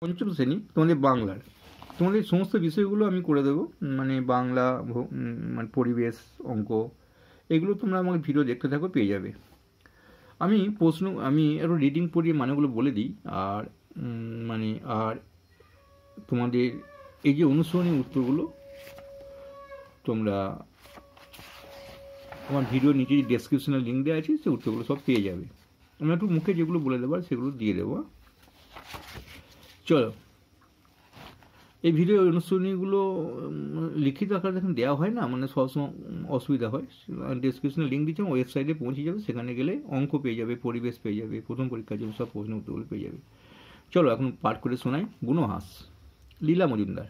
পঞ্চম শ্রেণী তোমাদের বাংলার তোমাদের সমস্ত বিষয়গুলো আমি করে দেবো, মানে বাংলা, মানে পরিবেশ, অঙ্ক, এগুলো তোমরা আমাকে ভিডিও দেখতে থাকো, পেয়ে যাবে। আমি আরও রিডিং পড়িয়ে মানেগুলো বলে দিই। আর মানে আর তোমাদের এই যে অনুসরণী উত্তরগুলো তোমরা আমার ভিডিও নিচে যে ডেসক্রিপশনে লিঙ্ক দেওয়া আছে সেই উত্তরগুলো সব পেয়ে যাবে। আমি একটু মুখে যেগুলো বলে দেবো সেগুলো দিয়ে দেবো। চলো, এই ভিডিও অনুসরণীগুলো লিখিত আকারে দেখুন দেওয়া হয় না, মানে সবসময় অসুবিধা হয়। ডিসক্রিপশনে লিঙ্ক দিচ্ছি, ওয়েবসাইটে পৌঁছে যাবে, সেখানে গেলে অঙ্ক পেয়ে যাবে, পরিবেশ পেয়ে যাবে, প্রথম পরীক্ষার জন্য সব প্রশ্ন উত্তরগুলো পেয়ে যাবে। চলো এখন পাঠ করে শোনাই। বুনোহাঁস। লীলা মজুমদার।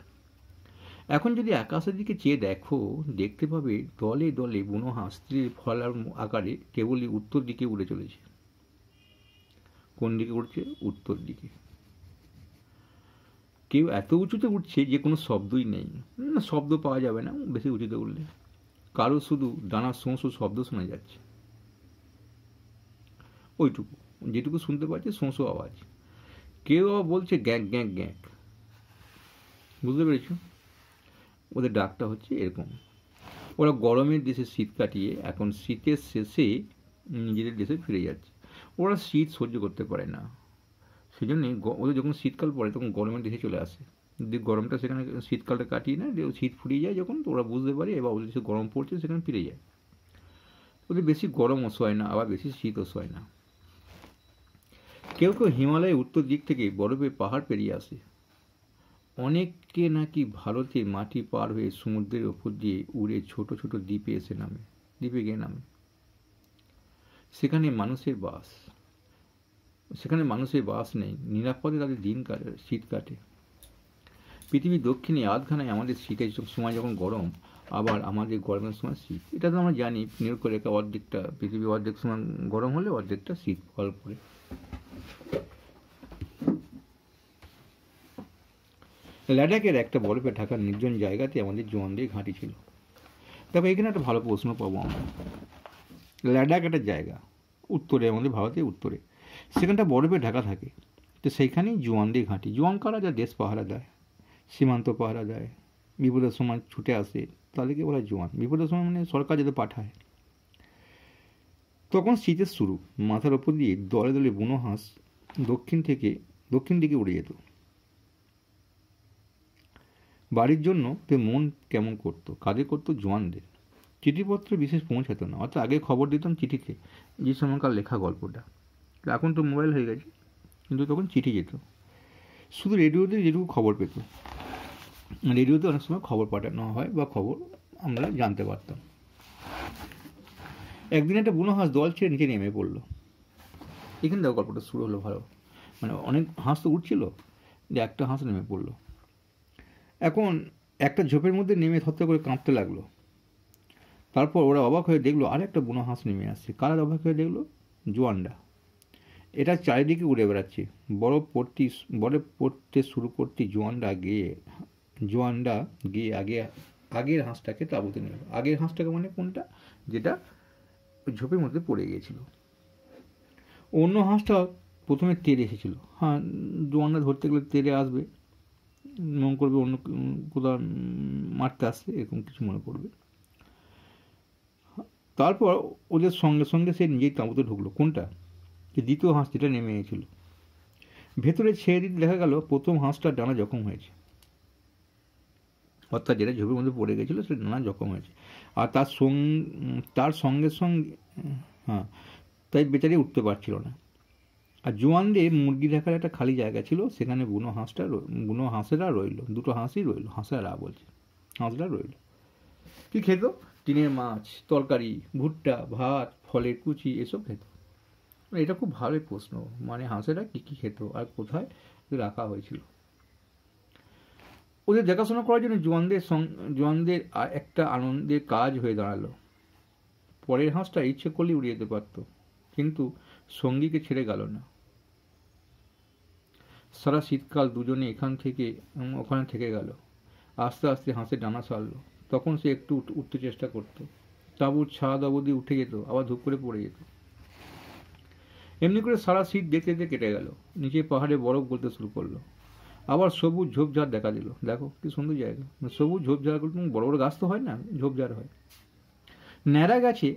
এখন যদি আকাশের দিকে চেয়ে দেখো, দেখতে পাবে দলে দলে বুনোহাঁস স্ত্রীর ফলার আকারে কেবলই উত্তর দিকে উড়ে চলেছে। কোন দিকে উড়ছে? উত্তর দিকে। কেউ এত উঁচুতে উঠছে যে কোনো শব্দই নেই, না শব্দ পাওয়া যাবে না বেশি উঁচুতে উঠলে। কারো শুধু ডানার শোঁ শোঁ শব্দ শোনা যাচ্ছে, ওইটুকু যেটুকু শুনতে পাচ্ছে, শোঁ শোঁ আওয়াজ। কেউ আবার বলছে গ্যাঁক গ্যাঁক গ্যাঁক। বুঝতে পেরেছ? ওদের ডাকটা হচ্ছে এরকম। ওরা গরমের দেশে শীত কাটিয়ে এখন শীতের শেষে নিজেদের দেশে ফিরে যাচ্ছে। ওরা শীত সহ্য করতে পারে না, সেই জন্যে ওদের যখন শীতকাল পড়ে তখন গরমের দেশে চলে আসে। যদি গরমটা সেখানে শীতকালটা কাটিয়ে নেয়, শীত ফুরিয়ে যায় যখন, তো ওরা বুঝতে পারে এবার ওদের দেশে গরম পড়ছে, সেখানে ফিরে যায়। ওদের বেশি গরমও সয় না, আবার বেশি শীতও সয় না। কেউ কেউ হিমালয়ের উত্তর দিক থেকে বরফে পাহাড় পেরিয়ে আসে। অনেকে নাকি ভারতের মাটি পার হয়ে সমুদ্রের ওপর দিয়ে উড়ে ছোট ছোট দ্বীপে এসে নামে, দ্বীপে গিয়ে নামে। সেখানে মানুষের বাস নেই, নিরাপদে তাদের দিন কাটে, শীত কাটে। পৃথিবীর দক্ষিণে আধখানায় আমাদের শীতের সময় যখন গরম, আবার আমাদের গরমের সময় শীত। এটা তো আমরা জানি, নিরক্ষরেখা অর্ধেকটা পৃথিবী অর্ধেক সময় গরম হলে অর্ধেকটা শীত ফল পড়ে। লাদাখের একটা বরফে ঢাকা নির্জন জায়গাতে আমাদের জওয়ানদের ঘাঁটি ছিল। তবে এখানে একটা ভালো প্রশ্ন পাবো আমরা। লাদাখ একটা জায়গা উত্তরে, আমাদের ভারতের উত্তরে, সেখানটা বরফে ঢাকা থাকে, তো সেইখানেই জওয়ানদের ঘাঁটি। জওয়ান কারা? যা দেশ পাহারা দেয়, সীমান্ত পাহারা দেয়, বিপদের সময় ছুটে আসে, তাদেরকে বলা জওয়ান। বিপদের সময় মানে সরকার যাতে পাঠায়। তখন শীতের শুরু, মাথার ওপর দিয়ে দলে দলে বুনো হাঁস দক্ষিণ দিকে উড়ে যেত। বাড়ির জন্য তে মন কেমন করতো, কাদের করতো? জওয়ানদের। চিঠিপত্র বিশেষ পৌঁছাতো না, অর্থাৎ আগে খবর দিতাম চিঠিতে, যে সময়কার লেখা গল্পটা। এখন তো মোবাইল হয়ে গেছে, কিন্তু তখন চিঠি যেত। শুধু রেডিওতে যেটুকু খবর পেত, রেডিওতে অনেক সময় খবর পাঠানো হয় বা খবর আমরা জানতে পারতাম। একদিন একটা বুনো হাঁস দল ছেড়ে নিচে নেমে পড়লো। এখানে দেখো গল্পটা শুরু হলো ভালো, মানে অনেক হাঁস তো উঠছিল, যে একটা হাঁস নেমে পড়লো। এখন একটা ঝোপের মধ্যে নেমে থরথর করে কাঁপতে লাগলো। তারপর ওরা অবাক হয়ে দেখলো আর একটা বুনো হাঁস নেমে আসছে। কারা অবাক হয়ে দেখলো? জোয়ানরা। এটা চারিদিকে উড়ে বেড়াচ্ছে। বরফ পড়তে শুরু করতে জোয়ানরা গিয়ে আগের হাঁসটাকে তাঁবুতে নিল। আগের হাঁসটাকে মানে কোনটা? যেটা ঝোপের মধ্যে পড়ে গিয়েছিল। অন্য হাঁসটা প্রথমে তেড়ে এসেছিল। হ্যাঁ, জোয়ানরা ধরতে গেলে তেড়ে আসবে, মনে করবে অন্য কোথাও মারতে আসছে, এরকম কিছু মনে করবে। তারপর ওদের সঙ্গে সঙ্গে সে নিজেই তাঁবুতে ঢুকলো। কোনটা? যে দ্বিতীয় হাঁস যেটা নেমে গেছিল। ভেতরে ছেড়ে দিতে দেখা গেল প্রথম হাঁসটার ডানা জখম হয়েছে, অর্থাৎ যেটা ঝোপের মধ্যে পড়ে গেছিলো সেটা ডানা জখম হয়েছে। আর তার সঙ্গে হ্যাঁ, তাই বেচারি উঠতে পারছিল না। আর জোয়ানদের মুরগি রাখার একটা খালি জায়গা ছিল, সেখানে বুনো হাঁসেরা রইল। দুটো হাঁসই রইল, হাঁসেরা বলছে, হাঁসরা রইল। কি খেত? টিনের মাছ, তরকারি, ভুট্টা, ভাত, ফলের কুচি, এসব খেত। এটা খুব ভালো প্রশ্ন, মানে হাঁসেরা কী কী খেত আর কোথায় রাখা হয়েছিল। ওদের দেখাশোনা করার জন্য জোয়ানদের একটা আনন্দের কাজ হয়ে দাঁড়ালো। পরের হাঁসটা ইচ্ছে করলে উড়িয়ে যেতে পারত, কিন্তু সঙ্গীকে ছেড়ে গেল না। সারা শীতকাল দুজনে এখান থেকে ওখানে থেকে গেল। আস্তে আস্তে হাঁসের ডানা সারল। তখন সে একটু উঠতে চেষ্টা করত, তাঁবুর ছাদ অবধি উঠে যেত, আবার ধূপ করে পড়ে যেত। এমনি করে সারা শীত দেখতে দেখতে কেটে গেল। নিচে পাহাড়ে বরফ গলতে শুরু করলো। আবার সবুজ ঝোপঝাড় দেখা দিল, দেখো কি সুন্দর জায়গা, সবুজ ঝোপঝাড়গুলো বড় বড় গাছ তো হয় না, ঝোপঝাড় হয়। ন্যাড়া গাছে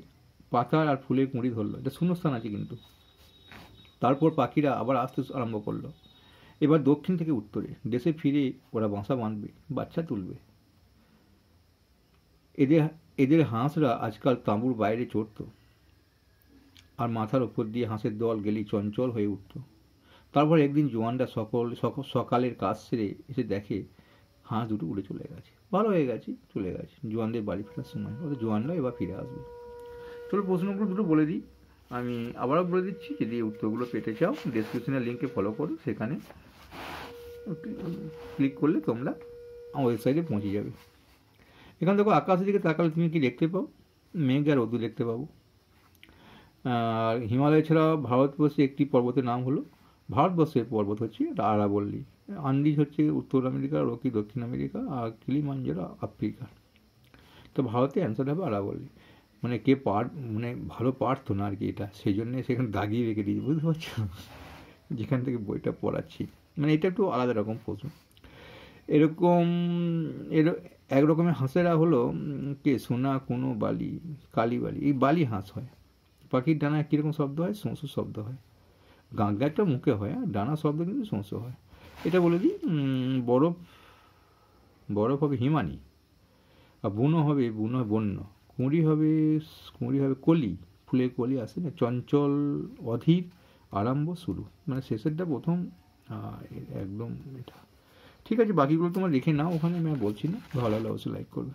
পাতা আর ফুলের কুঁড়ি ধরলো, এটা শূন্যস্থান আছে কিন্তু। তারপর পাখিরা আবার আসতে আরম্ভ করলো। এবার দক্ষিণ থেকে উত্তরে, দেশে ফিরে ওরা বাসা বাঁধবে, বাচ্চা তুলবে। এদের এদের হাঁসরা আজকাল তাঁবুর বাইরে চড়ত, আর মাথার ওপর দিয়ে হাঁসের দল গেলেই চঞ্চল হয়ে উঠত। তারপর একদিন জোয়ানরা সকালের কাজ সেরে এসে দেখে হাঁস দুটো উড়ে চলে গেছে, ভালো হয়ে গেছে, চলে গেছে। জোয়ানদের বাড়ি ফেরার সময় ওদের জোয়ানরা এবার ফিরে আসবে। চলো প্রশ্নগুলো দুটো বলে দিই, আমি আবারও বলে দিচ্ছি, যদি উত্তরগুলো পেতে চাও ডেসক্রিপশনের লিঙ্কে ফলো করো, সেখানে ক্লিক করলে তোমরা আমার ওয়েবসাইটে পৌঁছে যাবে। এখানে দেখো আকাশের দিকে তাকালে তুমি কি দেখতে পাও? মেঘ আর রোদ দেখতে পাবো। আর হিমালয় ছাড়া ভারতবর্ষে একটি পর্বতের নাম হলো, ভারতবর্ষের পর্বত হচ্ছে আরাবল্লী, আন্দিজ হচ্ছে উত্তর আমেরিকা, রকি দক্ষিণ আমেরিকা, আর কিলিমাঞ্জারো আফ্রিকা। তো ভারতে অ্যান্সার হবে আরাবল্লী। মানে কে মানে ভালো পারতো না আর কি এটা, সেই জন্যে সেখানে দাগিয়ে রেখে দিয়েছি, বুঝতে পারছো, যেখান থেকে বইটা পড়াচ্ছি। মানে এটা একটু আলাদা রকম প্রশ্ন। এরকম এক রকমের হাঁসেরা হলো কে সোনা, কোনো বালি, কালি বালি, এই বালি হাঁস হয়। পাখির ডানায় কীরকম শব্দ হয়? শোঁ শব্দ হয়। গাঁগড়াটা মুখে হয়, আর ডানা শব্দ কিন্তু শোঁ হয়। এটা বলে দিই, বরফ বরফ হবে হিমানি, আর বুনো হবে বন্য, কুঁড়ি হবে কলি, ফুলের কলি আসে না, চঞ্চল অধীর, আরম্ভ শুরু, মানে শেষেরটা প্রথম, একদম এটা। ঠিক আছে, বাকিগুলো তোমরা লিখে নাও ওখানে, আমি আর বলছি না। ভালো লাগলে অবশ্যই লাইক করবে।